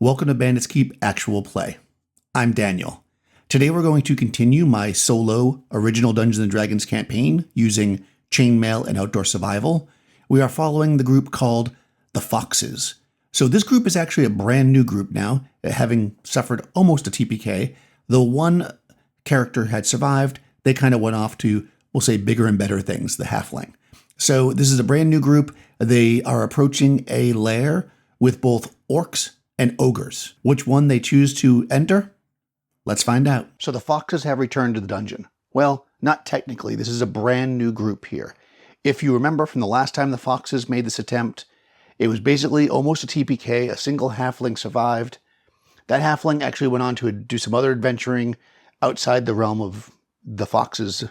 Welcome to Bandit's Keep Actual Play. I'm Daniel. Today we're going to continue my solo original Dungeons & Dragons campaign using Chainmail and Outdoor Survival. We are following the group called the Foxes. So this group is actually a brand new group now, having suffered almost a TPK. Though one character had survived, they kind of went off to, we'll say, bigger and better things, the halfling. So this is a brand new group. They are approaching a lair with both orcs and ogres. Which one they choose to enter? Let's find out. So the Foxes have returned to the dungeon. Well, not technically. This is a brand new group here. If you remember from the last time the Foxes made this attempt, it was basically almost a TPK. A single halfling survived. That halfling actually went on to do some other adventuring outside the realm of the Foxes,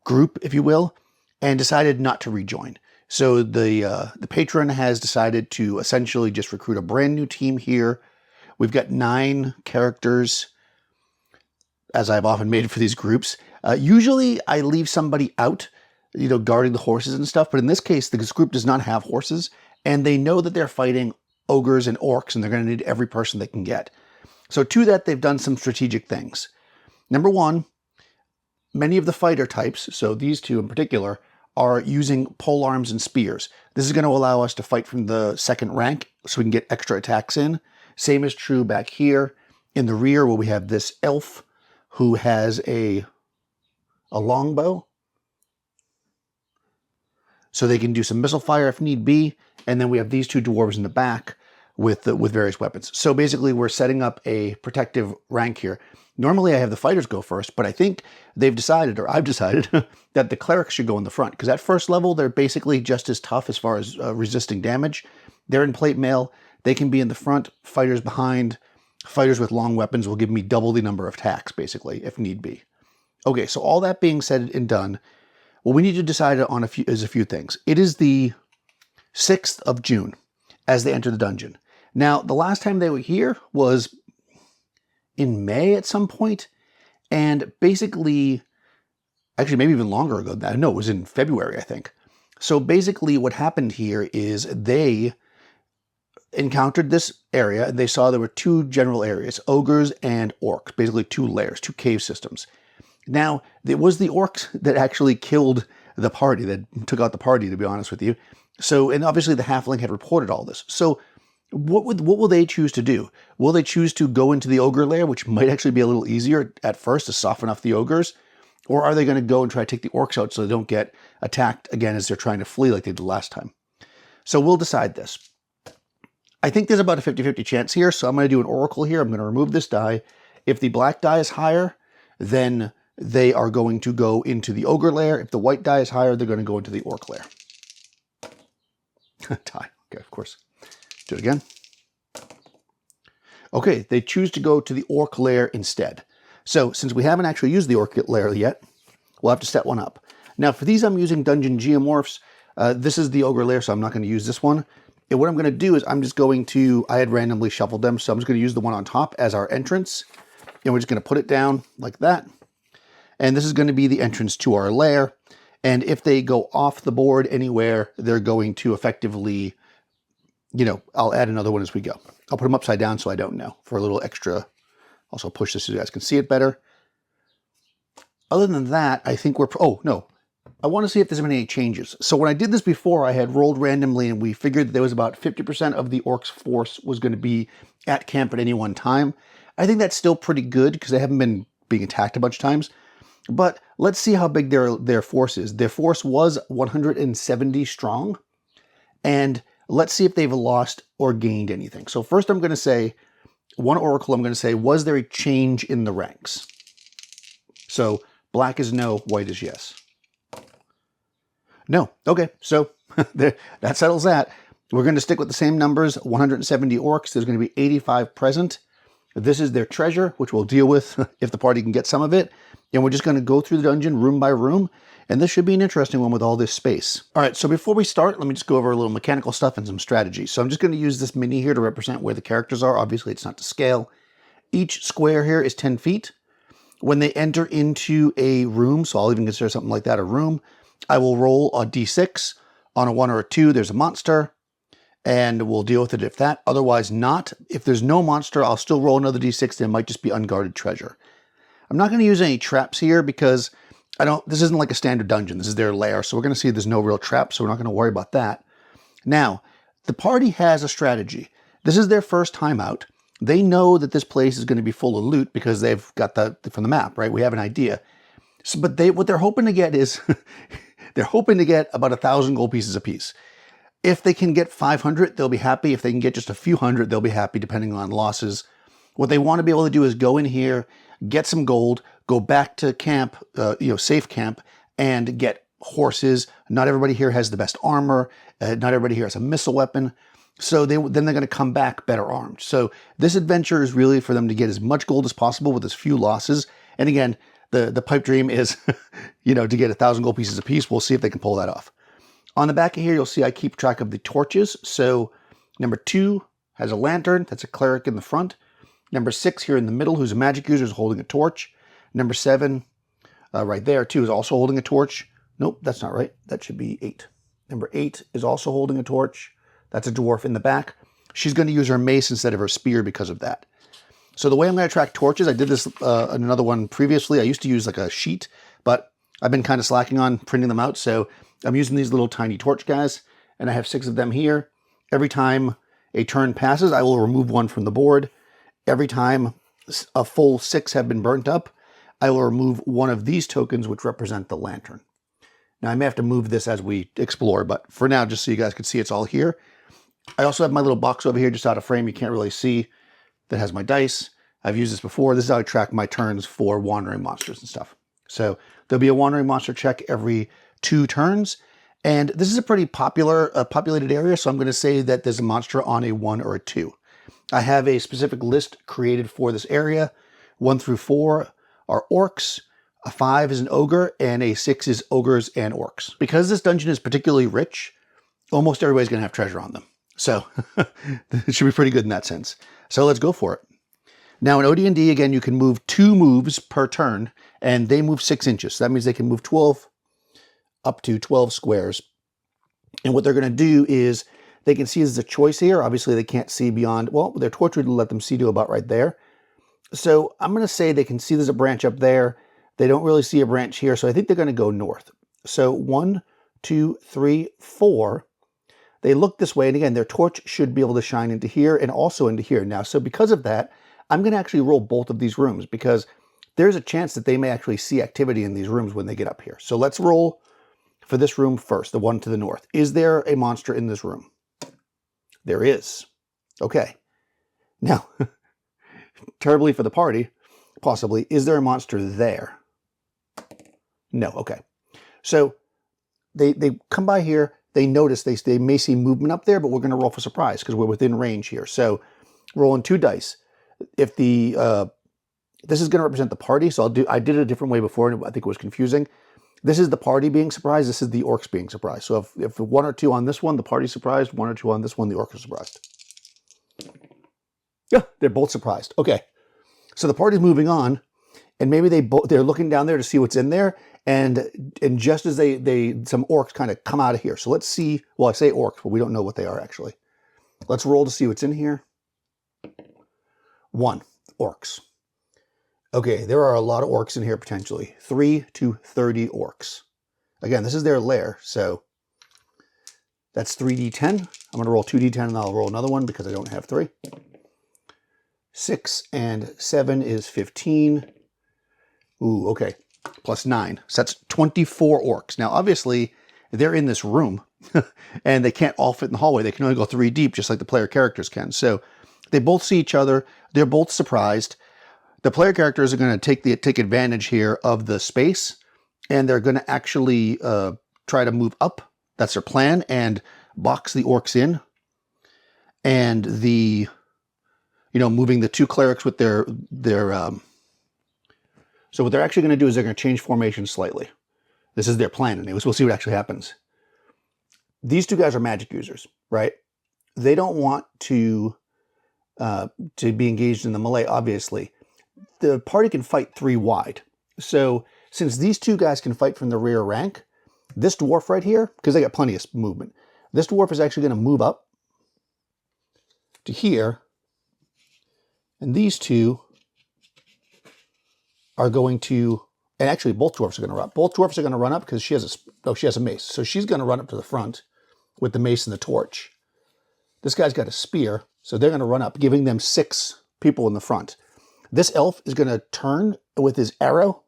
group, if you will, and decided not to rejoin. So the patron has decided to essentially just recruit a brand new team here. We've got 9 characters, as I've often made for these groups. Usually I leave somebody out, guarding the horses and stuff. But in this case, this group does not have horses, and they know that they're fighting ogres and orcs, and they're going to need every person they can get. So to that, they've done some strategic things. Number one, many of the fighter types, so these two in particular, are using polearms and spears. This is going to allow us to fight from the second rank so we can get extra attacks in. Same is true back here in the rear where we have this elf who has a longbow. So they can do some missile fire if need be. And then we have these two dwarves in the back with various weapons. So basically we're setting up a protective rank here. Normally I have the fighters go first, but I think they've decided, or I've decided, that the clerics should go in the front. Because at first level, they're basically just as tough as far as resisting damage. They're in plate mail. They can be in the front, fighters behind. Fighters with long weapons will give me double the number of attacks, basically, if need be. Okay, so all that being said and done, what we need to decide on a few things. It is the 6th of June as they enter the dungeon. Now, the last time they were here was in May at some point, and basically, actually maybe even longer ago, no, it was in February, I think. So basically what happened here is they encountered this area, and they saw there were 2 general areas, ogres and orcs, basically 2 layers, 2 cave systems. Now, it was the orcs that actually killed the party, that took out the party, to be honest with you. So, and obviously the halfling had reported all this. So what will they choose to do? Will they choose to go into the ogre lair, which might actually be a little easier at first to soften up the ogres? Or are they going to go and try to take the orcs out so they don't get attacked again as they're trying to flee like they did last time? So we'll decide this. I think there's about a 50-50 chance here, so I'm going to do an oracle here. I'm going to remove this die. If the black die is higher, then they are going to go into the ogre lair. If the white die is higher, they're going to go into the orc lair. Die. Okay, of course. Do it again. Okay, they choose to go to the orc lair instead. So since we haven't actually used the orc lair yet, we'll have to set one up. Now for these, I'm using Dungeon Geomorphs. This is the ogre lair, so I'm not going to use this one. And what I'm going to do is I'm just going to, I had randomly shuffled them, so I'm just going to use the one on top as our entrance. And we're just going to put it down like that. And this is going to be the entrance to our lair. And if they go off the board anywhere, they're going to effectively, I'll add another one as we go. I'll put them upside down so I don't know for a little extra. Also push this so you guys can see it better. Other than that, I think we're, oh no, I want to see if there's been any changes. So when I did this before, I had rolled randomly and we figured that there was about 50% of the orcs force was going to be at camp at any one time. I think that's still pretty good because they haven't been being attacked a bunch of times. But let's see how big their force is. Their force was 170 strong. And let's see if they've lost or gained anything. So first I'm going to say, one oracle I'm going to say, was there a change in the ranks? So black is no, white is yes. No. Okay, so that settles that. We're going to stick with the same numbers, 170 orcs. There's going to be 85 present. This is their treasure, which we'll deal with if the party can get some of it. And we're just going to go through the dungeon room by room. And this should be an interesting one with all this space. All right, so before we start, let me just go over a little mechanical stuff and some strategy. So I'm just going to use this mini here to represent where the characters are. Obviously, it's not to scale. Each square here is 10 feet. When they enter into a room, so I'll even consider something like that a room, I will roll a d6. On a 1 or a 2, there's a monster. and we'll deal with it if that. Otherwise not. If there's no monster, I'll still roll another d6, and it might just be unguarded treasure. I'm not going to use any traps here because this isn't like a standard dungeon. This is their lair, so we're going to see there's no real traps, so we're not going to worry about that. Now, the party has a strategy. This is their first time out. They know that this place is going to be full of loot because they've got from the map, right? We have an idea. So, but what they're hoping to get is, they're hoping to get about 1,000 gold pieces apiece. If they can get 500, they'll be happy. If they can get just a few hundred, they'll be happy, depending on losses. What they want to be able to do is go in here, get some gold, go back to camp, safe camp, and get horses. Not everybody here has the best armor. Not everybody here has a missile weapon. So then they're going to come back better armed. So this adventure is really for them to get as much gold as possible with as few losses. And again, the pipe dream is, to get 1,000 gold pieces apiece. We'll see if they can pull that off. On the back of here, you'll see I keep track of the torches. So number 2 has a lantern. That's a cleric in the front. Number 6 here in the middle, who's a magic user, is holding a torch. Number 7 right there, too, is also holding a torch. Nope, that's not right. That should be 8. Number 8 is also holding a torch. That's a dwarf in the back. She's going to use her mace instead of her spear because of that. So the way I'm going to track torches, I did this in another one previously. I used to use like a sheet, but I've been kind of slacking on printing them out. So I'm using these little tiny torch guys, and I have 6 of them here. Every time a turn passes, I will remove one from the board. Every time a full 6 have been burnt up, I will remove one of these tokens, which represent the lantern. Now, I may have to move this as we explore, but for now, just so you guys can see, it's all here. I also have my little box over here, just out of frame, you can't really see, that has my dice. I've used this before. This is how I track my turns for wandering monsters and stuff. So there'll be a wandering monster check every 2 turns. And this is a pretty populated area, so I'm going to say that there's a monster on a 1 or a 2. I have a specific list created for this area. 1 through 4 are orcs. A 5 is an ogre, and a 6 is ogres and orcs. Because this dungeon is particularly rich, almost everybody's going to have treasure on them. So it should be pretty good in that sense. So let's go for it. Now in OD&D, again, you can move 2 moves per turn, and they move 6 inches. So that means they can move 12 up to 12 squares. And what they're going to do is they can see there's a choice here. Obviously, they can't see beyond, well, their torch would let them see to about right there. So I'm going to say they can see there's a branch up there. They don't really see a branch here, so I think they're going to go north. So 1, 2, 3, 4. They look this way, and again, their torch should be able to shine into here and also into here. Now, so because of that, I'm going to actually roll both of these rooms because there's a chance that they may actually see activity in these rooms when they get up here. So let's roll for this room first, the one to the north. Is there a monster in this room? There is. Okay. Now, terribly for the party, possibly, is there a monster there? No. Okay. So they come by here. They notice they may see movement up there, but we're going to roll for surprise because we're within range here. So rolling 2 dice. If this is going to represent the party, so I did it a different way before, and I think it was confusing. This is the party being surprised. This is the orcs being surprised. So if 1 or 2 on this one, the party's surprised. 1 or 2 on this one, the orcs are surprised. Yeah, they're both surprised. Okay. So the party's moving on, and maybe they're looking down there to see what's in there, and just as some orcs kind of come out of here. So let's see. Well, I say orcs, but we don't know what they are actually. Let's roll to see what's in here. 1, orcs. Okay, there are a lot of orcs in here potentially. 3 to 30 orcs. Again, this is their lair, so that's 3d10. I'm going to roll 2d10 and I'll roll another one because I don't have 3. 6 and 7 is 15. Ooh, okay. Plus 9. So that's 24 orcs. Now, obviously, they're in this room, and they can't all fit in the hallway. They can only go 3 deep, just like the player characters can. So they both see each other. They're both surprised. The player characters are going to take advantage here of the space, and they're going to actually try to move up. That's their plan, and box the orcs in. And moving the 2 clerics with their so what they're actually going to do is they're going to change formation slightly. This is their plan anyways. We'll see what actually happens. These 2 guys are magic users, right? They don't want to be engaged in the melee, obviously. The party can fight 3 wide. So since these 2 guys can fight from the rear rank, this dwarf right here, because they got plenty of movement, this dwarf is actually going to move up to here, and these two are going to, and actually both dwarfs are going to run up. Both dwarfs are going to run up because she has a mace. So she's going to run up to the front with the mace and the torch. This guy's got a spear, so they're going to run up, giving them 6 people in the front. This elf is going to turn with his arrow,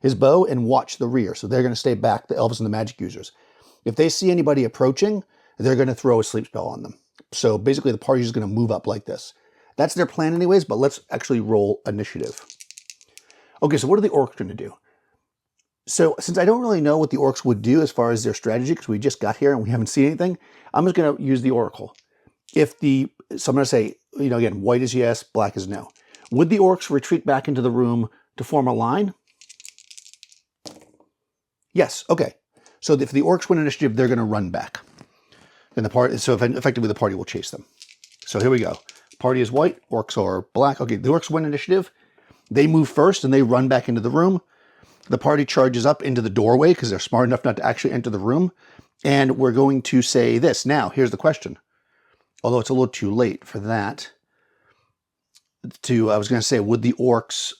his bow, and watch the rear. So they're going to stay back, the elves and the magic users. If they see anybody approaching, they're going to throw a sleep spell on them. So basically the party is going to move up like this. That's their plan anyways, but let's actually roll initiative. Okay, so what are the orcs going to do? So since I don't really know what the orcs would do as far as their strategy, because we just got here and we haven't seen anything, I'm just going to use the oracle. So I'm going to say, again, white is yes, black is no. Would the orcs retreat back into the room to form a line? Yes, okay. So if the orcs win initiative, they're going to run back. And effectively the party will chase them. So here we go. Party is white, orcs are black. Okay, the orcs win initiative. They move first and they run back into the room. The party charges up into the doorway because they're smart enough not to actually enter the room. And we're going to say this. Now, here's the question. Although it's a little too late for that. I was going to say, would the orcs,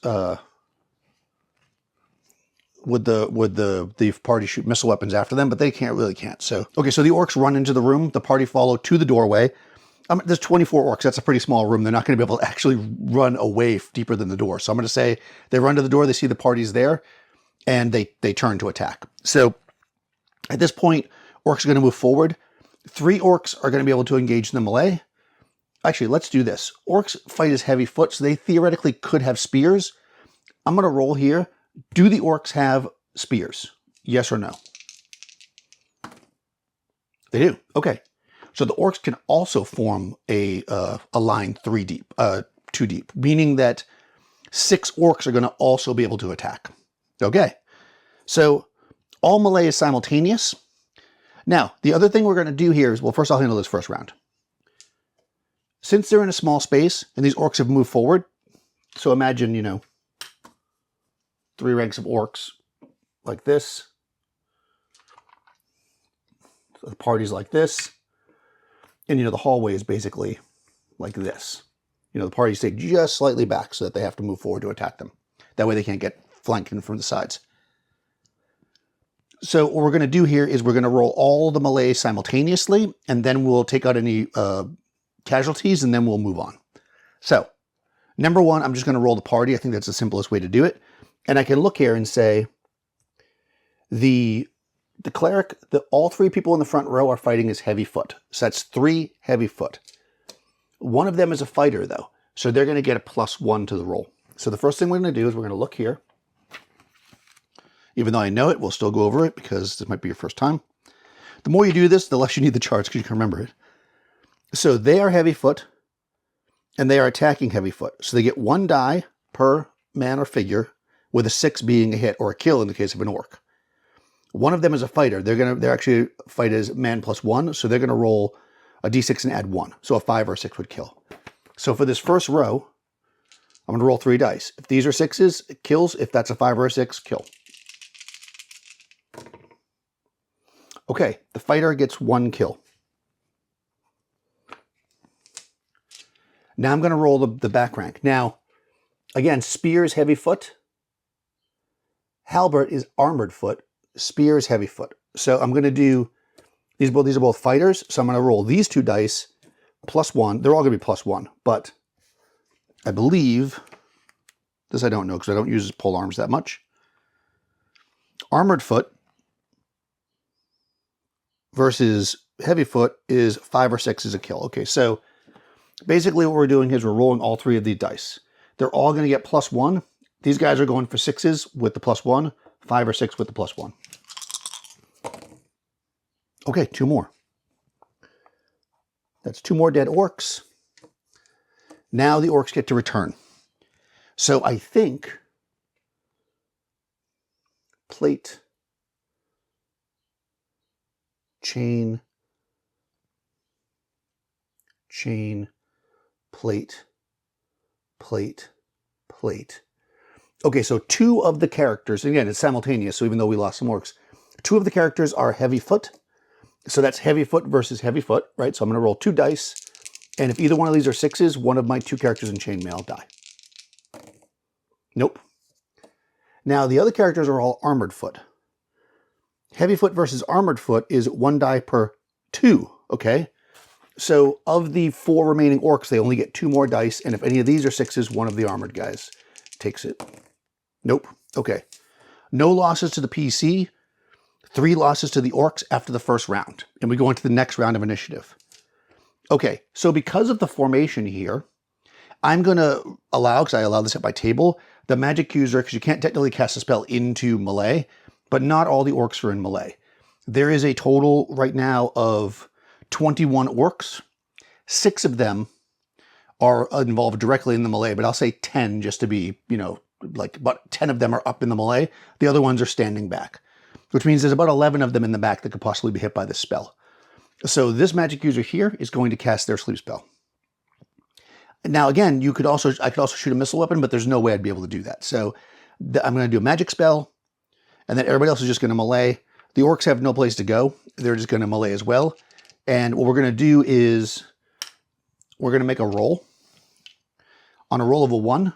would the party shoot missile weapons after them? But they can't. So, okay, so the orcs run into the room. The party follow to the doorway. There's 24 orcs. That's a pretty small room. They're not going to be able to actually run away deeper than the door. So I'm going to say they run to the door. They see the party's there, and they turn to attack. So at this point, orcs are going to move forward. 3 orcs are going to be able to engage in the melee. Actually, let's do this. Orcs fight as heavy foot, so they theoretically could have spears. I'm going to roll here. Do the orcs have spears? Yes or no? They do. Okay. So the orcs can also form a line 2 deep, meaning that 6 orcs are going to also be able to attack. Okay. So all melee is simultaneous. Now, the other thing we're going to do here is, well, first I'll handle this first round. Since they're in a small space and these orcs have moved forward, so imagine, 3 ranks of orcs like this. So the party's like this. And, the hallway is basically like this. The parties stay just slightly back so that they have to move forward to attack them. That way they can't get flanked in from the sides. So what we're going to do here is we're going to roll all the melee simultaneously, and then we'll take out any casualties, and then we'll move on. So, number 1, I'm just going to roll the party. I think that's the simplest way to do it. And I can look here and say the cleric, all 3 people in the front row are fighting as heavy foot. So that's 3 heavy foot. One of them is a fighter, though. So they're going to get a +1 to the roll. So the first thing we're going to do is we're going to look here. Even though I know it, we'll still go over it because this might be your first time. The more you do this, the less you need the charts because you can remember it. So they are heavy foot, and they are attacking heavy foot. So they get 1 die per man or figure, with a 6 being a hit or a kill in the case of an orc. One of them is a fighter. They're actually fight as man +1, so they're going to roll a d6 and add 1. So a 5 or a 6 would kill. So for this first row, I'm going to roll 3 dice. If these are 6s, it kills. If that's a 5 or a 6, kill. Okay, the fighter gets 1 kill. Now I'm going to roll the back rank. Now, again, spear is heavy foot. Halberd is armored foot. Spear is heavy foot. So I'm going to do, these are both fighters. So I'm going to roll these 2 dice +1. They're all going to be +1, but I believe, this I don't know because I don't use pole arms that much. Armored foot versus heavy foot is 5 or 6 is a kill. Okay, so basically what we're doing is we're rolling all 3 of these dice. They're all going to get +1. These guys are going for 6s with the +1, 5 or 6 with the +1. Okay, 2 more. That's 2 more dead orcs. Now the orcs get to return. So I think plate, chain, plate, plate, plate. Okay, so 2 of the characters, again, it's simultaneous, so even though we lost some orcs, 2 of the characters are heavy foot. So that's heavy foot versus heavy foot, right? So I'm going to roll 2 dice. And if either one of these are 6s, one of my 2 characters in Chainmail die. Nope. Now, the other characters are all Armored Foot. Heavy Foot versus Armored Foot is 1 die per 2, okay? So of the 4 remaining orcs, they only get 2 more dice, and if any of these are 6s, one of the armored guys takes it. Nope. Okay. No losses to the PC, 3 losses to the orcs after the first round, and we go into the next round of initiative. Okay, so because of the formation here, I'm going to allow, because I allow this at my table, the magic user, because you can't technically cast a spell into melee, but not all the orcs are in melee. There is a total right now of 21 orcs. 6 of them are involved directly in the melee, but I'll say 10 just to be, like about 10 of them are up in the melee. The other ones are standing back, which means there's about 11 of them in the back that could possibly be hit by this spell. So this magic user here is going to cast their sleep spell. Now, again, I could also shoot a missile weapon, but there's no way I'd be able to do that. So I'm going to do a magic spell, and then everybody else is just going to melee. The orcs have no place to go. They're just going to melee as well. And what we're going to do is we're going to make a roll. On a roll of a 1,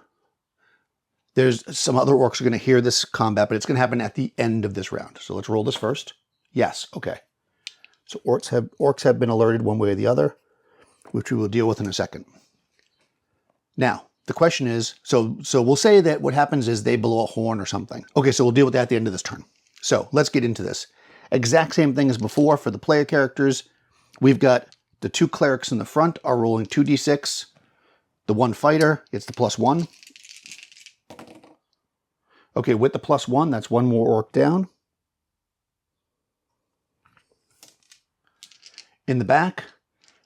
there's some other orcs are going to hear this combat, but it's going to happen at the end of this round. So let's roll this first. Yes, okay. So orcs have been alerted one way or the other, which we will deal with in a second. Now, the question is, so we'll say that what happens is they blow a horn or something. Okay, so we'll deal with that at the end of this turn. So let's get into this. Exact same thing as before for the player characters. We've got the 2 clerics in the front are rolling 2d6. The 1 fighter gets the +1. Okay, with the +1, that's 1 more orc down. In the back,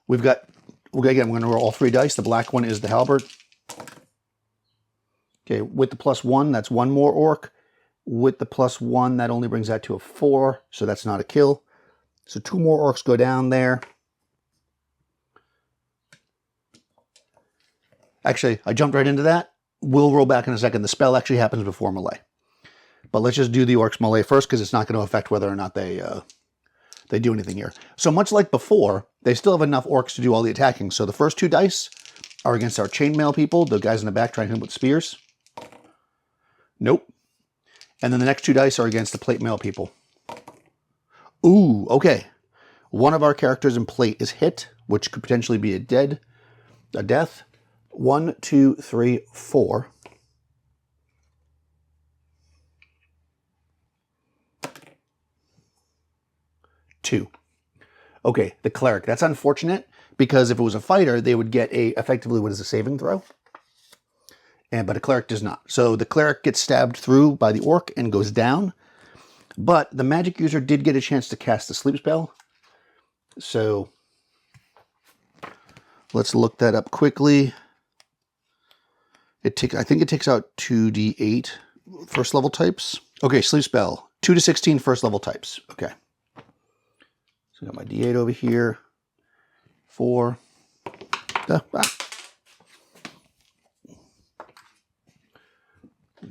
we've got, again, we're going to roll all 3 dice. The black one is the halberd. Okay, with the +1, that's 1 more orc. With the +1, that only brings that to a 4, so that's not a kill. So 2 more orcs go down there. Actually, I jumped right into that. We'll roll back in a second. The spell actually happens before melee. But let's just do the orcs melee first, because it's not going to affect whether or not they do anything here. So much like before, they still have enough orcs to do all the attacking. So the first 2 dice are against our chainmail people, the guys in the back trying to hit them with spears. Nope. And then the next 2 dice are against the plate mail people. Ooh, okay. One of our characters in plate is hit, which could potentially be a death. 1, 2, 3, 4. Two. Okay, the cleric. That's unfortunate, because if it was a fighter, they would get effectively what is a saving throw. But a cleric does not. So the cleric gets stabbed through by the orc and goes down. But the magic user did get a chance to cast the sleep spell. So let's look that up quickly. I think it takes out 2d8 first level types. Okay, sleep spell. 2 to 16 first level types. Okay. So I got my d8 over here. 4.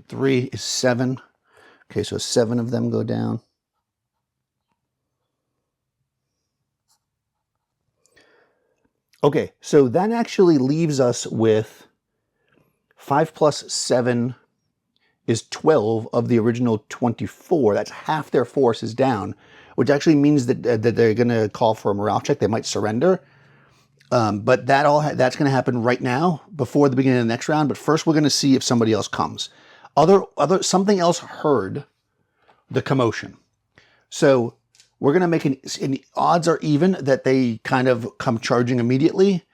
3 is 7. Okay, so 7 of them go down. Okay, so that actually leaves us with 5 plus 7 is 12 of the original 24. That's half their force is down, which actually means that they're going to call for a morale check. They might surrender. But that's going to happen right now before the beginning of the next round. But first, we're going to see if somebody else comes. Something else heard the commotion. So we're going to make an odds are even that they kind of come charging immediately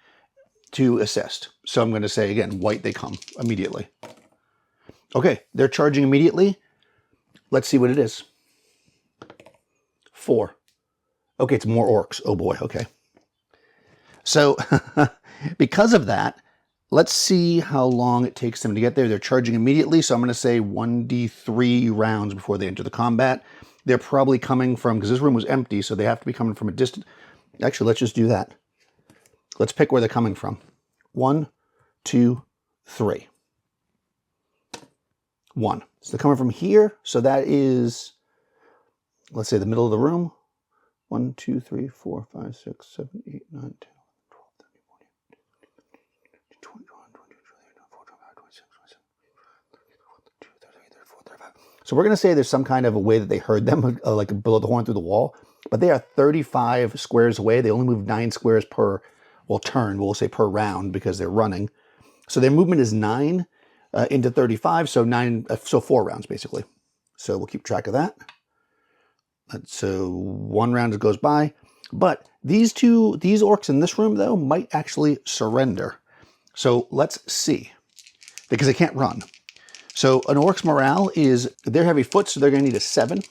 to assist. So I'm going to say again, white, they come immediately. Okay, they're charging immediately. Let's see what it is. 4. Okay, it's more orcs. Oh boy, okay. So because of that, let's see how long it takes them to get there. They're charging immediately, so I'm going to say 1d3 rounds before they enter the combat. They're probably coming from, because this room was empty, so they have to be coming from a distance. Actually, let's just do that. Let's pick where they're coming from. 1, 2, 3. 1. So they're coming from here, so that is, let's say, the middle of the room. 1, 2, 3, 4, 5, 6, 7, 8, 9, 10, 12, 13, 14. So we're going to say there's some kind of a way that they heard them, like below the horn through the wall. But they are 35 squares away. They only move 9 squares per, well, turn. We'll say per round because they're running. So their movement is 9 into 35, so 4 rounds basically. So we'll keep track of that. So 1 round goes by. But these orcs in this room, though, might actually surrender. So let's see. Because they can't run. So an orc's morale is, they're heavy foot, so they're going to need a 7.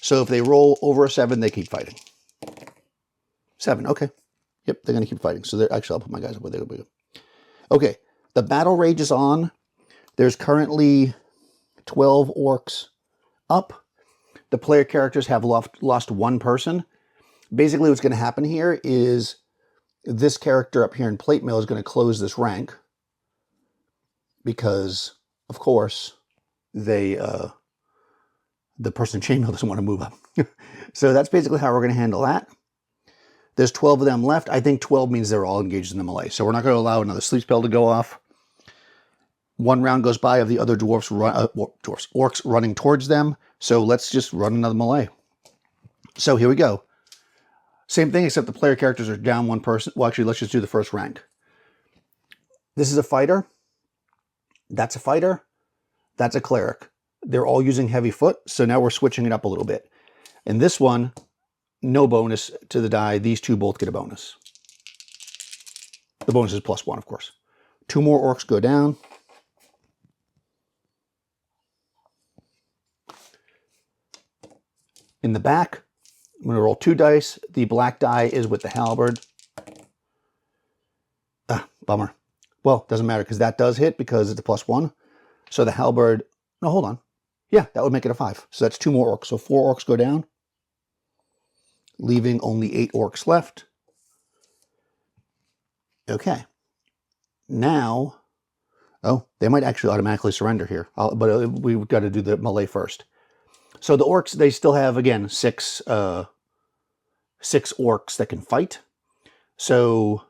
So if they roll over a 7, they keep fighting. 7, okay. Yep, they're going to keep fighting. So they're actually, I'll put my guys up where they go. Okay, the battle rages on. There's currently 12 orcs up. The player characters have lost 1 person. Basically, what's going to happen here is this character up here in plate mail is going to close this rank because, of course, the person in chainmail doesn't want to move up. So that's basically how we're going to handle that. There's 12 of them left. I think 12 means they're all engaged in the melee. So we're not going to allow another sleep spell to go off. 1 round goes by of the other orcs running towards them. So let's just run another melee. So here we go. Same thing, except the player characters are down 1 person. Well, actually, let's just do the first rank. This is a fighter. That's a fighter. That's a cleric. They're all using heavy foot, so now we're switching it up a little bit. And this one, no bonus to the die. These 2 both get a bonus. The bonus is +1, of course. 2 more orcs go down. In the back, I'm going to roll 2 dice. The black die is with the halberd. Bummer. Well, doesn't matter because that does hit because it's a +1. So the halberd, no, hold on. Yeah, that would make it a 5. So that's 2 more orcs. So 4 orcs go down, leaving only 8 orcs left. Okay. Now, oh, they might actually automatically surrender here, but we've got to do the melee first. So the orcs, they still have, again, 6 orcs that can fight. So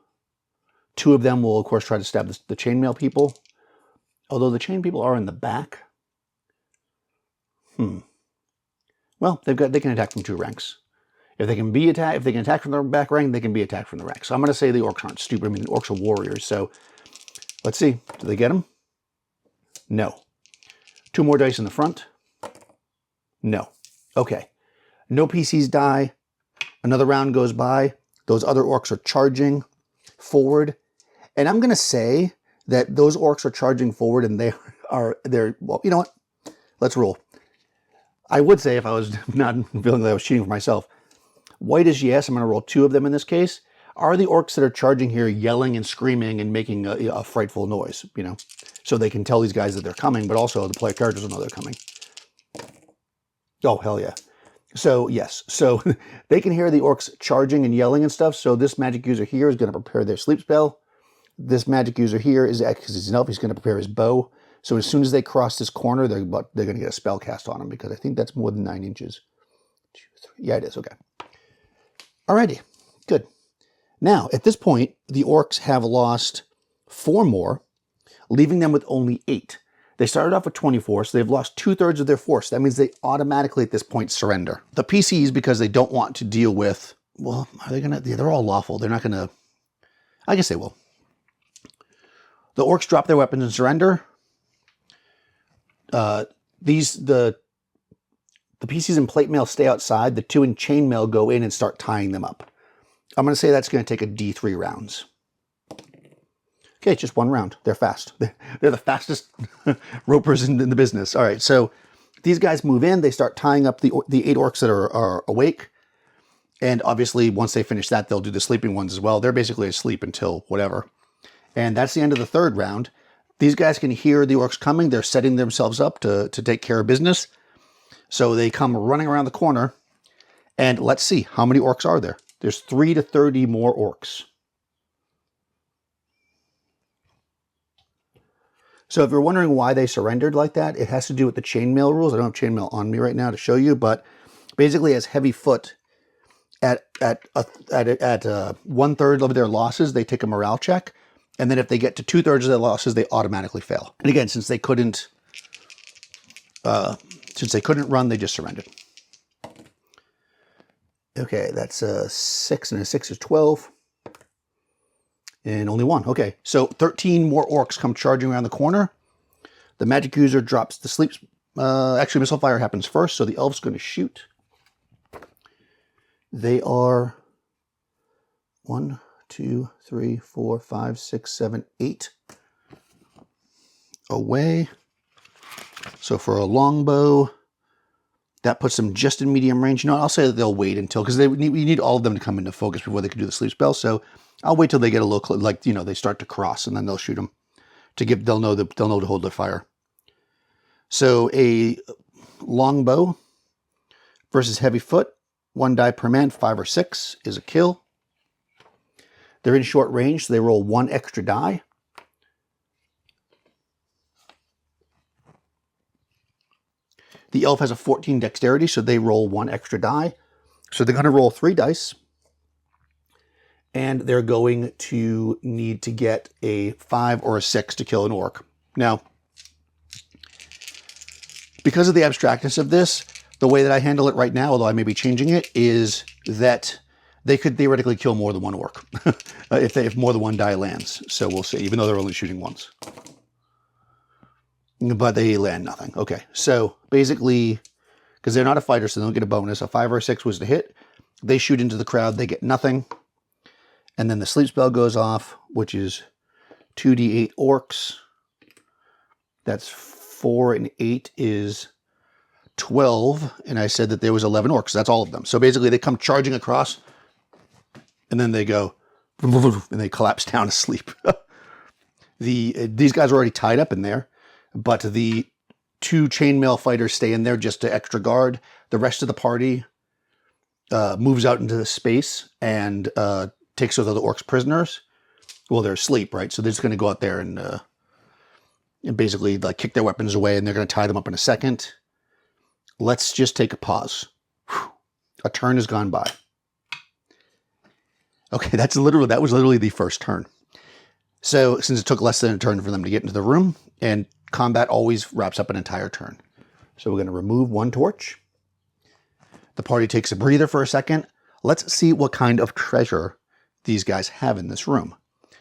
2 of them will, of course, try to stab the chainmail people. Although the chain people are in the back. Well, they can attack from 2 ranks. If they can attack from the back rank, they can be attacked from the rank. So I'm going to say the orcs aren't stupid. I mean, the orcs are warriors. So let's see. Do they get them? No. 2 more dice in the front. No. Okay. No PCs die. Another round goes by. Those other orcs are charging forward. And I'm going to say that those orcs are charging forward and they're, well, you know what? Let's roll. I would say if I was not feeling like I was cheating for myself, white is yes. I'm going to roll 2 of them in this case. Are the orcs that are charging here yelling and screaming and making a frightful noise, you know, so they can tell these guys that they're coming, but also the player characters will know they're coming. Oh, hell yeah. So, yes. So, they can hear the orcs charging and yelling and stuff. So, this magic user here is going to prepare their sleep spell. This magic user here is, because he's an elf, he's going to prepare his bow. So, as soon as they cross this corner, they're going to get a spell cast on them because I think that's more than 9 inches. 2, 3. Yeah, it is. Okay. Alrighty. Good. Now, at this point, the orcs have lost 4 more, leaving them with only 8. They started off with 24, so they've lost 2/3 of their force. That means they automatically at this point surrender. The PCs, because they don't want to deal with, well, are they going to, they're all lawful. They're not going to, I guess they will. The orcs drop their weapons and surrender. The PCs in plate mail stay outside. The 2 in chainmail go in and start tying them up. I'm going to say that's going to take a D3 rounds. Okay, just 1 round. They're fast. They're the fastest ropers in the business. All right, so these guys move in. They start tying up the 8 orcs that are awake. And obviously, once they finish that, they'll do the sleeping ones as well. They're basically asleep until whatever. And that's the end of the 3rd round. These guys can hear the orcs coming. They're setting themselves up to take care of business. So they come running around the corner. And let's see, how many orcs are there? There's 3 to 30 more orcs. So if you're wondering why they surrendered like that, it has to do with the chainmail rules. I don't have chainmail on me right now to show you, but basically as heavy foot, at 1/3 of their losses, they take a morale check. And then if they get to 2/3 of their losses, they automatically fail. And again, since they couldn't Since they couldn't run, they just surrendered. Okay, that's a 6, and a 6 is 12. And only 1. Okay, so 13 more orcs come charging around the corner. The magic user drops the sleep. Actually, missile fire happens first, so the elf's going to shoot. They are 1, 2, 3, 4, 5, 6, 7, 8 away. So for a longbow, that puts them just in medium range. You know, I'll say that they'll wait until, because we need all of them to come into focus before they can do the sleep spell. So I'll wait till they get a little, like, you know, they start to cross, and then they'll shoot them to give. They'll know to hold their fire. So a longbow versus heavy foot, 1 die per man, 5 or 6 is a kill. They're in short range, so they roll 1 extra die. The elf has a 14 dexterity, so they roll 1 extra die. So they're going to roll 3 dice. And they're going to need to get a 5 or a 6 to kill an orc. Now, because of the abstractness of this, the way that I handle it right now, although I may be changing it, is that they could theoretically kill more than 1 orc if more than 1 die lands. So we'll see, even though they're only shooting once. But they land nothing. Okay, so basically, because they're not a fighter, so they don't get a bonus. A 5 or a 6 was to hit. They shoot into the crowd. They get nothing. And then the sleep spell goes off, which is 2d8 orcs. That's 4 and 8 is 12. And I said that there was 11 orcs. That's all of them. So basically, they come charging across, and then they go, and they collapse down asleep. These guys are already tied up in there. But the 2 chainmail fighters stay in there just to extra guard. The rest of the party moves out into the space and takes those other orcs prisoners. Well, they're asleep, right? So they're just going to go out there and basically like kick their weapons away, and they're going to tie them up in a second. Let's just take a pause. Whew. A turn has gone by. Okay, that was literally the first turn. So since it took less than a turn for them to get into the room, and combat always wraps up an entire turn. So we're going to remove 1 torch. The party takes a breather for a second. Let's see what kind of treasure these guys have in this room.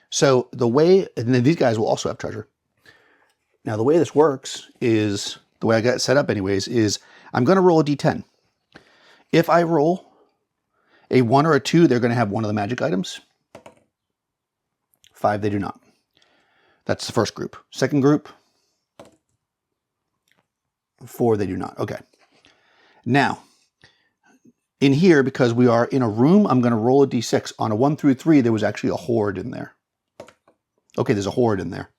So the way, and then these guys will also have treasure. Now the way this works is, the way I got it set up anyways, is I'm going to roll a d10. If I roll a 1 or a 2, they're going to have one of the magic items. 5, they do not. That's the first group. Second group, 4, they do not. Okay. Now, in here, because we are in a room, I'm going to roll a d6. On a 1 through 3, there was actually a horde in there. Okay, there's a horde in there.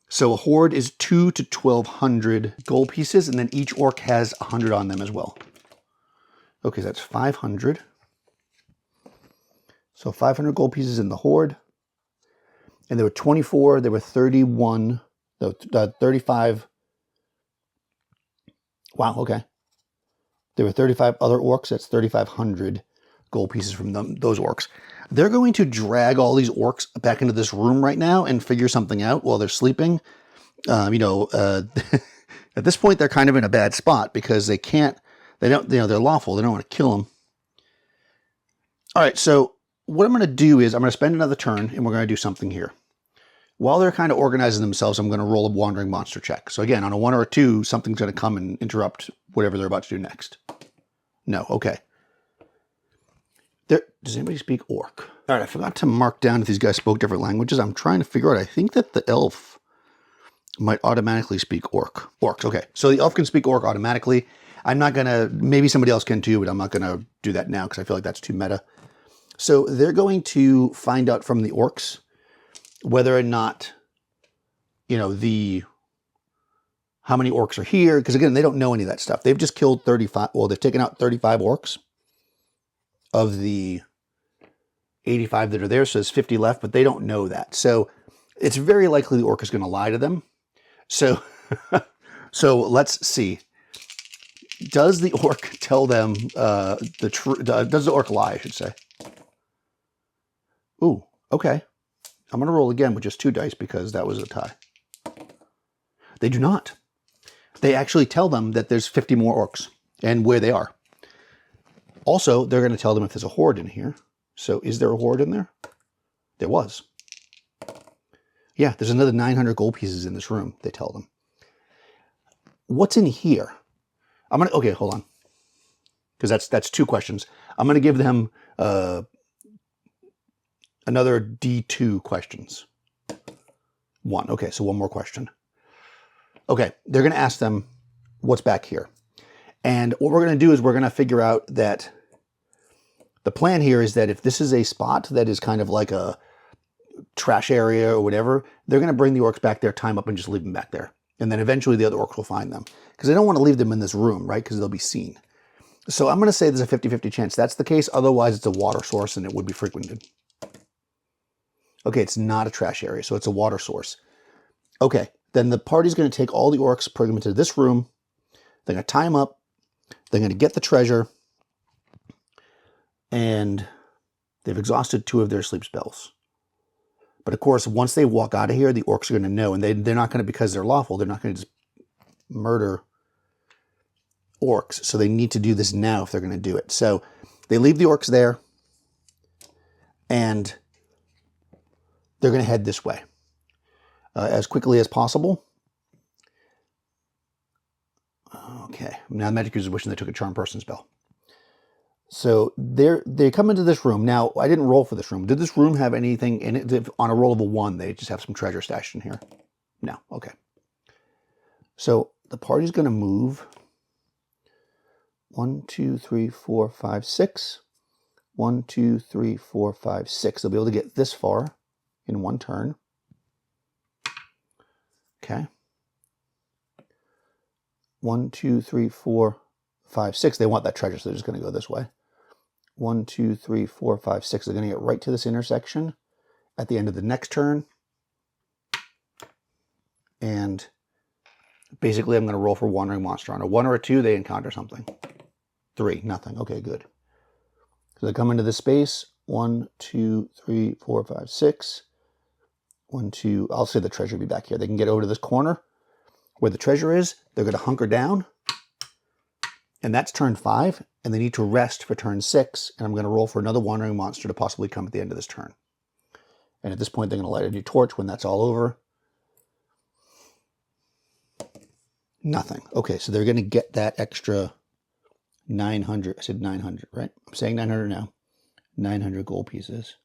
So a horde is 2 to 1,200 gold pieces, and then each orc has 100 on them as well. Okay, that's 500. So 500 gold pieces in the horde. And there were 24, there were 31, 35. Wow, okay. There were 35 other orcs. That's 3,500 gold pieces from those orcs. They're going to drag all these orcs back into this room right now and figure something out while they're sleeping. At this point, they're kind of in a bad spot because they're lawful. They don't want to kill them. All right, so what I'm going to do is I'm going to spend another turn, and we're going to do something here. While they're kind of organizing themselves, I'm going to roll a wandering monster check. So again, on a 1 or a 2, something's going to come and interrupt whatever they're about to do next. No, okay. Does anybody speak orc? All right, I forgot to mark down if these guys spoke different languages. I'm trying to figure out. I think that the elf might automatically speak orcs. Okay, so the elf can speak orc automatically. I'm not going to, maybe somebody else can too, but I'm not going to do that now because I feel like that's too meta. So they're going to find out from the orcs whether or not, how many orcs are here. Because again, they don't know any of that stuff. They've just killed 35. Well, they've taken out 35 orcs of the 85 that are there. So there's 50 left, but they don't know that. So it's very likely the orc is going to lie to them. So, let's see. Does the orc tell them the truth? Does the orc lie, I should say? Ooh, okay. I'm going to roll again with just 2 dice because that was a tie. They do not. they actually tell them that there's 50 more orcs and where they are. Also, they're going to tell them if there's a horde in here. So is there a horde in there? There was. Yeah, there's another 900 gold pieces in this room, they tell them. What's in here? Okay, hold on. Because that's 2 questions. I'm going to give them another D2 questions. 1. Okay, so 1 more question. Okay, they're going to ask them what's back here. And what we're going to do is we're going to figure out that the plan here is that if this is a spot that is kind of like a trash area or whatever, they're going to bring the orcs back there, time up, and just leave them back there. And then eventually the other orcs will find them. Because they don't want to leave them in this room, right? Because they'll be seen. So I'm going to say there's a 50-50 chance that's the case. Otherwise, it's a water source and it would be frequented. Okay, it's not a trash area, so it's a water source. Okay, then the party's going to take all the orcs, put them into this room. They're going to tie them up. They're going to get the treasure. And they've exhausted 2 of their sleep spells. But of course, once they walk out of here, the orcs are going to know. And they're not going to, because they're lawful, they're not going to just murder orcs. So they need to do this now if they're going to do it. So they leave the orcs there. And they're going to head this way as quickly as possible. Okay. Now the magic user wishing they took a charm person spell. So they come into this room. Now, I didn't roll for this room. Did this room have anything in it? On a roll of a 1, they just have some treasure stashed in here? No. Okay. So the party's going to move 1, 2, 3, 4, 5, 6. 1, 2, 3, 4, 5, 6. They'll be able to get this far in 1 turn. Okay. 1, 2, 3, 4, 5, 6. They want that treasure, so they're just going to go this way. 1, 2, 3, 4, 5, 6. They're going to get right to this intersection at the end of the next turn. And basically, I'm going to roll for Wandering Monster. On a 1 or a 2, they encounter something. 3, nothing. Okay, good. So they come into this space. 1, 2, 3, 4, 5, 6. 1, 2. I'll say the treasure will be back here. They can get over to this corner where the treasure is. They're going to hunker down. And that's turn 5. And they need to rest for turn 6. And I'm going to roll for another Wandering Monster to possibly come at the end of this turn. And at this point, they're going to light a new torch when that's all over. Nothing. Okay, so they're going to get that extra 900. I said 900, right? I'm saying 900 now. 900 gold pieces.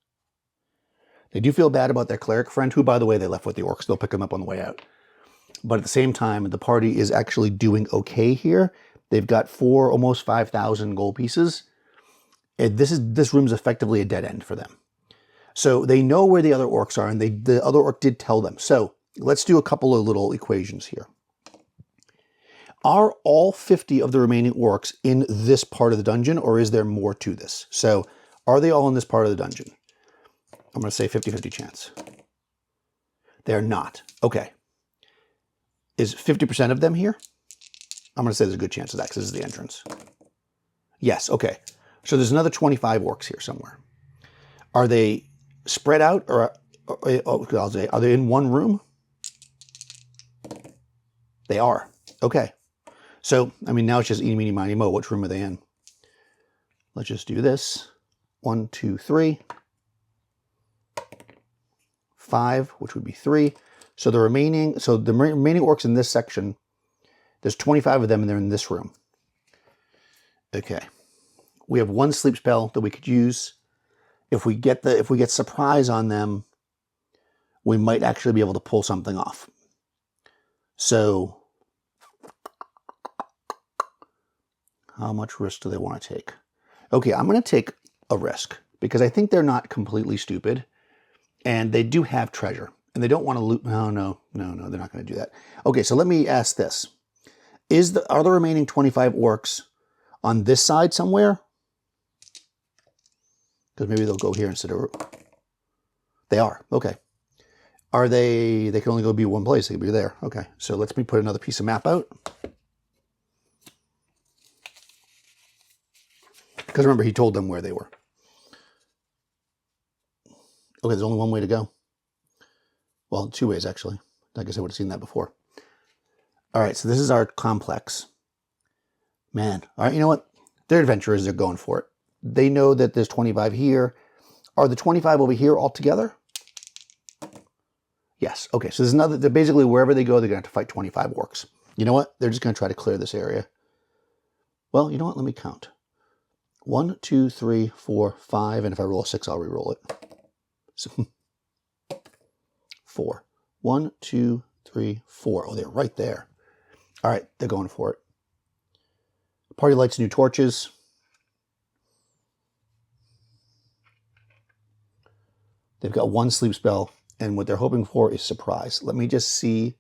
They do feel bad about their cleric friend, who, by the way, they left with the orcs. They'll pick him up on the way out. But at the same time, the party is actually doing okay here. They've got almost 5,000 gold pieces. This room's effectively a dead end for them. So they know where the other orcs are, and the other orc did tell them. So let's do a couple of little equations here. Are all 50 of the remaining orcs in this part of the dungeon, or is there more to this? So are they all in this part of the dungeon? I'm going to say 50-50 chance. They're not. Okay. Is 50% of them here? I'm going to say there's a good chance of that because this is the entrance. Yes, okay. So there's another 25 orcs here somewhere. Are they spread out, or I'll say, are they in one room? They are. Okay. So, I mean, now it's just eeny, meeny, miny, mo. Which room are they in? Let's just do this. 1, 2, 3. 5, which would be 3. So the remaining orcs in this section, there's 25 of them, and they're in this room. Okay. We have 1 sleep spell that we could use. If we get surprise on them, we might actually be able to pull something off. So how much risk do they want to take? Okay, I'm going to take a risk because I think they're not completely stupid, and they do have treasure, and they don't want to loot. No, they're not going to do that. Okay, so let me ask this. Are the remaining 25 orcs on this side somewhere? Because maybe they'll go here instead of... They are. Okay. Are they... They can only go be one place. They can be there. Okay. So let me put another piece of map out. Because remember, he told them where they were. Okay, there's only one way to go. Well, 2 ways, actually. I guess I would have seen that before. All right, so this is our complex. Man, all right, you know what? They're adventurers. They're going for it. They know that there's 25 here. Are the 25 over here all together? Yes. Okay, so there's another. They're basically, wherever they go, they're going to have to fight 25 orcs. You know what? They're just going to try to clear this area. Well, you know what? Let me count. 1, 2, 3, 4, 5, and if I roll a 6, I'll re-roll it. So, 4. 1, 2, 3, 4. Oh, they're right there. All right, they're going for it. Party lights new torches. They've got 1 sleep spell, and what they're hoping for is surprise. Let me just see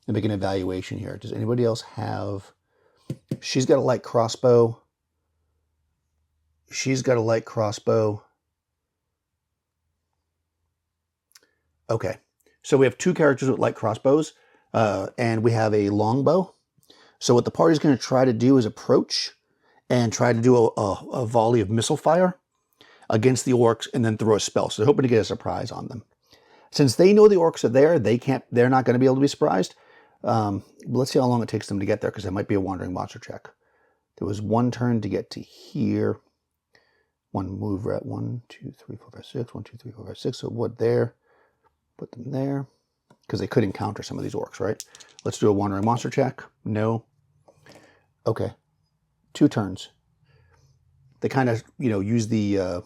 and make an evaluation here. Does anybody else have... She's got a light crossbow. She's got a light crossbow. Okay, so we have 2 characters with light crossbows, and we have a longbow. So what the party's going to try to do is approach and try to do a volley of missile fire against the orcs and then throw a spell. So they're hoping to get a surprise on them. Since they know the orcs are there, they're not going to be able to be surprised. Let's see how long it takes them to get there, because it might be a wandering monster check. There was 1 turn to get to here. 1 move at 1, 2, 3, 4, 5, 6. 1, 2, 3, 4, 5, 6. So what there? Put them there. Because they could encounter some of these orcs, right? Let's do a wandering monster check. No. Okay. 2 turns. They kind of, use the...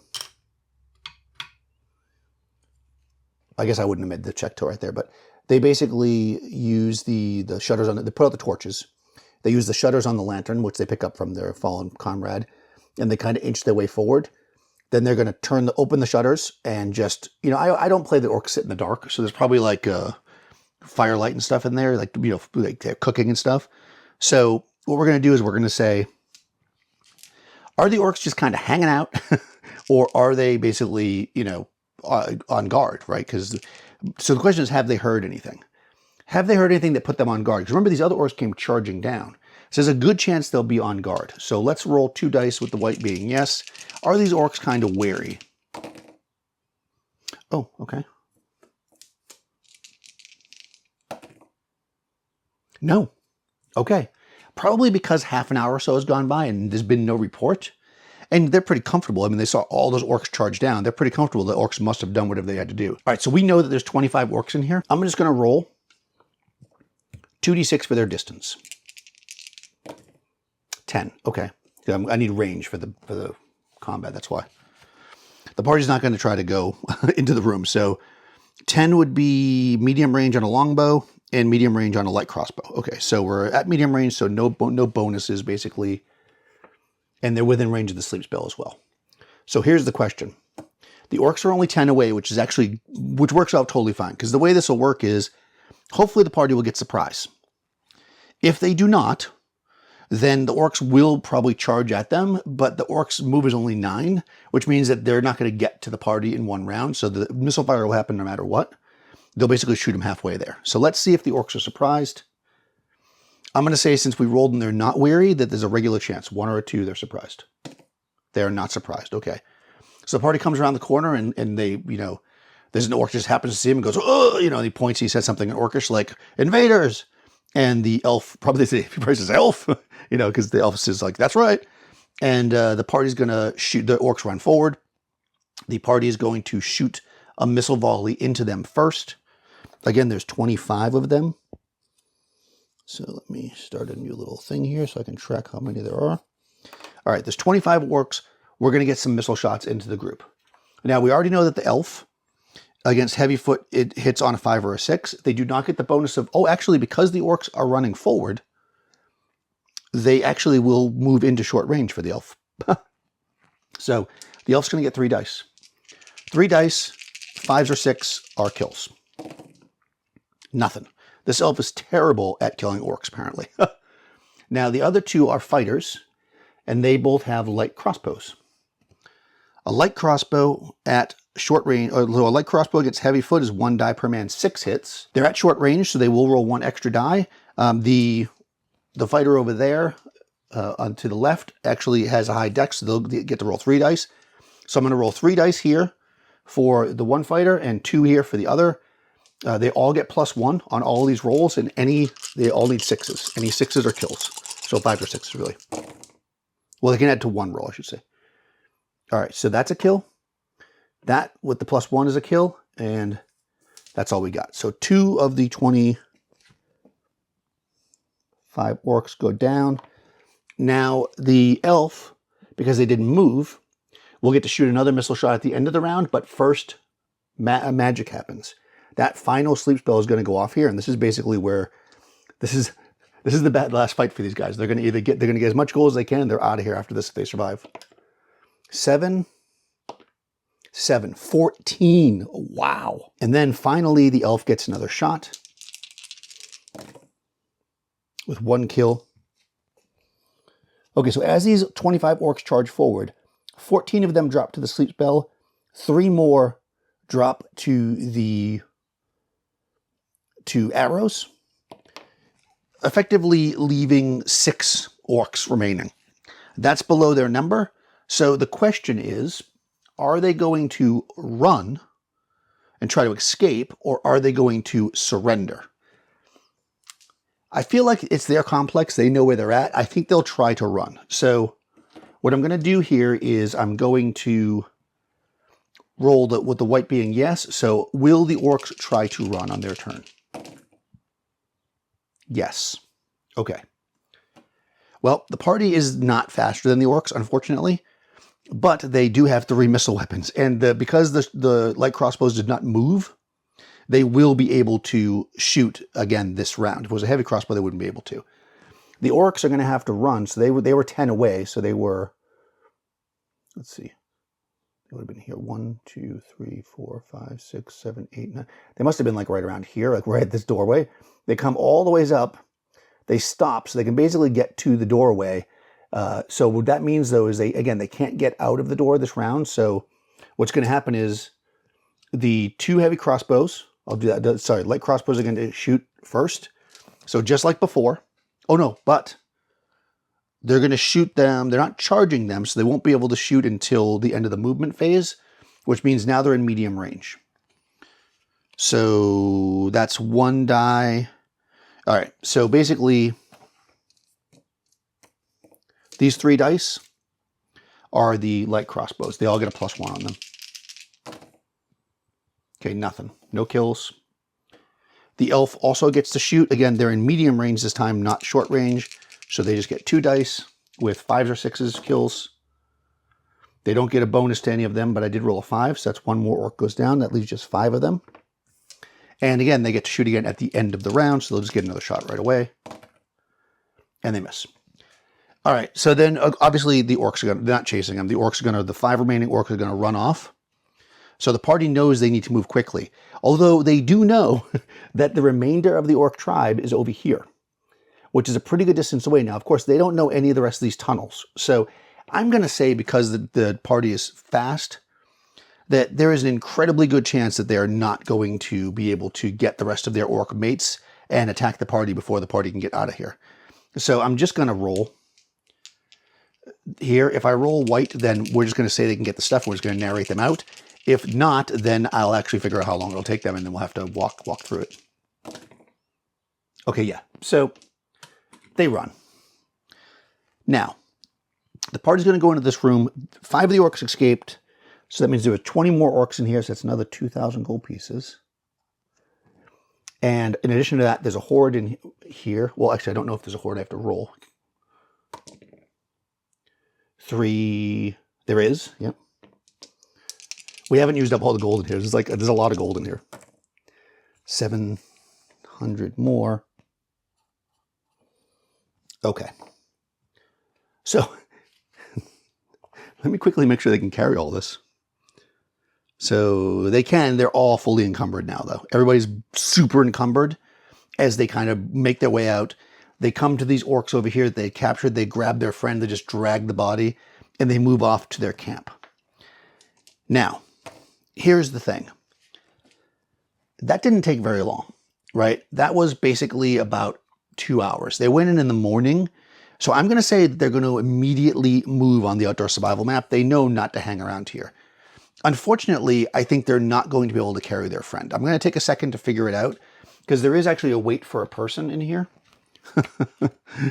I guess I wouldn't have made the check to right there, but they basically use the shutters on it. They put out the torches. They use the shutters on the lantern, which they pick up from their fallen comrade, and they kind of inch their way forward. Then they're going to open the shutters and just, I don't play the orcs sit in the dark, so there's probably like firelight and stuff in there, like they're cooking and stuff. So what we're going to do is we're going to say, are the orcs just kind of hanging out, or are they basically, on guard, right? So the question is, have they heard anything? Have they heard anything that put them on guard? Because remember, these other orcs came charging down. So there's a good chance they'll be on guard. So let's roll 2 dice with the white being yes. Are these orcs kind of wary? Oh, okay. No. Okay. Probably because half an hour or so has gone by and there's been no report. And they're pretty comfortable. I mean, they saw all those orcs charge down. They're pretty comfortable. The orcs must have done whatever they had to do. All right, so we know that there's 25 orcs in here. I'm just going to roll 2d6 for their distance. 10. Okay. I need range for the combat. That's why. The party's not going to try to go into the room. So 10 would be medium range on a longbow and medium range on a light crossbow. Okay, so we're at medium range, so no bonuses, basically. And they're within range of the sleep spell as well. So here's the question. The orcs are only 10 away, which works out totally fine. Because the way this will work is, hopefully the party will get surprise. If they do not, then the orcs will probably charge at them, but the orcs' move is only 9, which means that they're not going to get to the party in 1 round. So the missile fire will happen no matter what. They'll basically shoot them halfway there. So let's see if the orcs are surprised. I'm going to say, since we rolled and they're not wary, that there's a regular chance. 1 or a 2, they're surprised. They're not surprised. Okay. So the party comes around the corner and they, there's an orc just happens to see him and goes, oh, he points, he says something in Orcish like, invaders. And the elf, probably says elf, because the elf says like, that's right. And the party's going to shoot, the orcs run forward. The party is going to shoot a missile volley into them first. Again, there's 25 of them. So let me start a new little thing here so I can track how many there are. All right, there's 25 orcs. We're going to get some missile shots into the group. Now, we already know that the elf, against heavy foot, it hits on a 5 or a 6. They do not get the bonus of, actually, because the orcs are running forward, they actually will move into short range for the elf. So the elf's going to get 3 dice. 3 dice, 5s or 6 are kills. Nothing. This elf is terrible at killing orcs, apparently. Now, the other 2 are fighters, and they both have light crossbows. A light crossbow at short range, or a light crossbow against heavy foot is 1 die per man, 6 hits. They're at short range, so they will roll 1 extra die. The fighter over there, to the left, actually has a high dex, so they'll get to roll 3 dice. So I'm going to roll 3 dice here for the one fighter and 2 here for the other. They all get +1 on all these rolls, and they all need 6s. Any 6s are kills. So 5s or 6s, really. Well, they can add to 1 roll, I should say. All right, so that's a kill. That with the +1 is a kill, and that's all we got. So 2 of the 25 orcs go down. Now, the elf, because they didn't move, will get to shoot another missile shot at the end of the round, but first, magic happens. That final sleep spell is going to go off here, and this is basically where this is the last fight for these guys. They're going to get as much gold as they can, and they're out of here after this if they survive. 7, 7, 14. Wow. And then finally, the elf gets another shot with 1 kill. Okay, so as these 25 orcs charge forward, 14 of them drop to the sleep spell, 3 more drop to the arrows, effectively leaving 6 orcs remaining. That's below their number. So the question is, are they going to run and try to escape, or are they going to surrender? I feel like it's their complex. They know where they're at. I think they'll try to run. So what I'm going to do here is I'm going to roll with the white being yes. So will the orcs try to run on their turn? Yes. Okay. Well, the party is not faster than the orcs, unfortunately, but they do have 3 missile weapons. And because the light crossbows did not move, they will be able to shoot again this round. If it was a heavy crossbow, they wouldn't be able to. The orcs are going to have to run, so they were 10 away, so they were, let's see, they would have been here 1, 2, 3, 4, 5, 6, 7, 8, 9. They must have been like right around here, like right at this doorway. They come all the ways up, they stop, so they can basically get to the doorway. So what that means, though, is they can't get out of the door this round. So what's going to happen is the 2 heavy crossbows, light crossbows are going to shoot first. So just like before. Oh, no, but they're going to shoot them. They're not charging them, so they won't be able to shoot until the end of the movement phase, which means now they're in medium range. So that's 1 die. All right, so basically these 3 dice are the light crossbows. They all get a +1 on them. Okay, nothing. No kills. The elf also gets to shoot. Again, they're in medium range this time, not short range. So they just get 2 dice with 5s or 6s kills. They don't get a bonus to any of them, but I did roll a 5, so that's 1 more orc goes down. That leaves just 5 of them. And again, they get to shoot again at the end of the round, so they'll just get another shot right away. And they miss. All right, so then obviously the orcs are they're not chasing them. The 5 remaining orcs are going to run off. So the party knows they need to move quickly. Although they do know that the remainder of the orc tribe is over here, which is a pretty good distance away. Now, of course, they don't know any of the rest of these tunnels. So I'm going to say, because the party is fast, that there is an incredibly good chance that they are not going to be able to get the rest of their orc mates and attack the party before the party can get out of here. So I'm just going to roll here. If I roll white, then we're just going to say they can get the stuff. We're just going to narrate them out. If not, then I'll actually figure out how long it'll take them, and then we'll have to walk through it. Okay, yeah. So they run. Now, the party's going to go into this room. 5 of the orcs escaped. So that means there were 20 more orcs in here, so that's another 2,000 gold pieces. And in addition to that, there's a horde in here. Well, actually, I don't know if there's a horde. I have to roll. 3. There is, yep. We haven't used up all the gold in here. There's a lot of gold in here. 700 more. Okay. So let me quickly make sure they can carry all this. So they can. They're all fully encumbered now, though. Everybody's super encumbered as they kind of make their way out. They come to these orcs over here that they captured. They grab their friend. They just drag the body, and they move off to their camp. Now, here's the thing. That didn't take very long, right? That was basically about 2 hours. They went in the morning. So I'm going to say that they're going to immediately move on the outdoor survival map. They know not to hang around here. Unfortunately, I think they're not going to be able to carry their friend. I'm going to take a second to figure it out, because there is actually a weight for a person in here.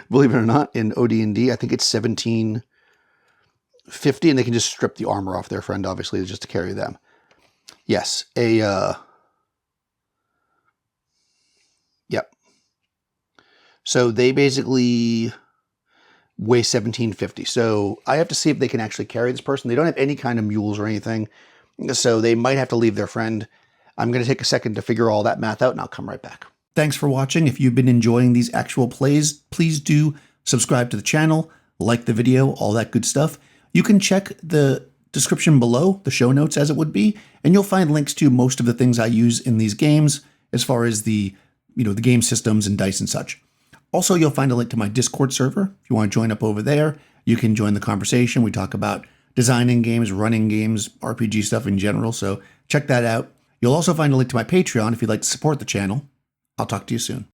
Believe it or not, in OD&D, I think it's 1750, and they can just strip the armor off their friend, obviously, just to carry them. Yes, yep. So they basically weigh 1750. So I have to see if they can actually carry this person. They don't have any kind of mules or anything, so they might have to leave their friend. I'm going to take a second to figure all that math out, and I'll come right back. Thanks for watching. If you've been enjoying these actual plays, please do subscribe to the channel, like the video, all that good stuff. You can check the description below, the show notes as it would be, and you'll find links to most of the things I use in these games as far as the game systems and dice and such. Also, you'll find a link to my Discord server. If you want to join up over there, you can join the conversation. We talk about designing games, running games, RPG stuff in general, so check that out. You'll also find a link to my Patreon if you'd like to support the channel. I'll talk to you soon.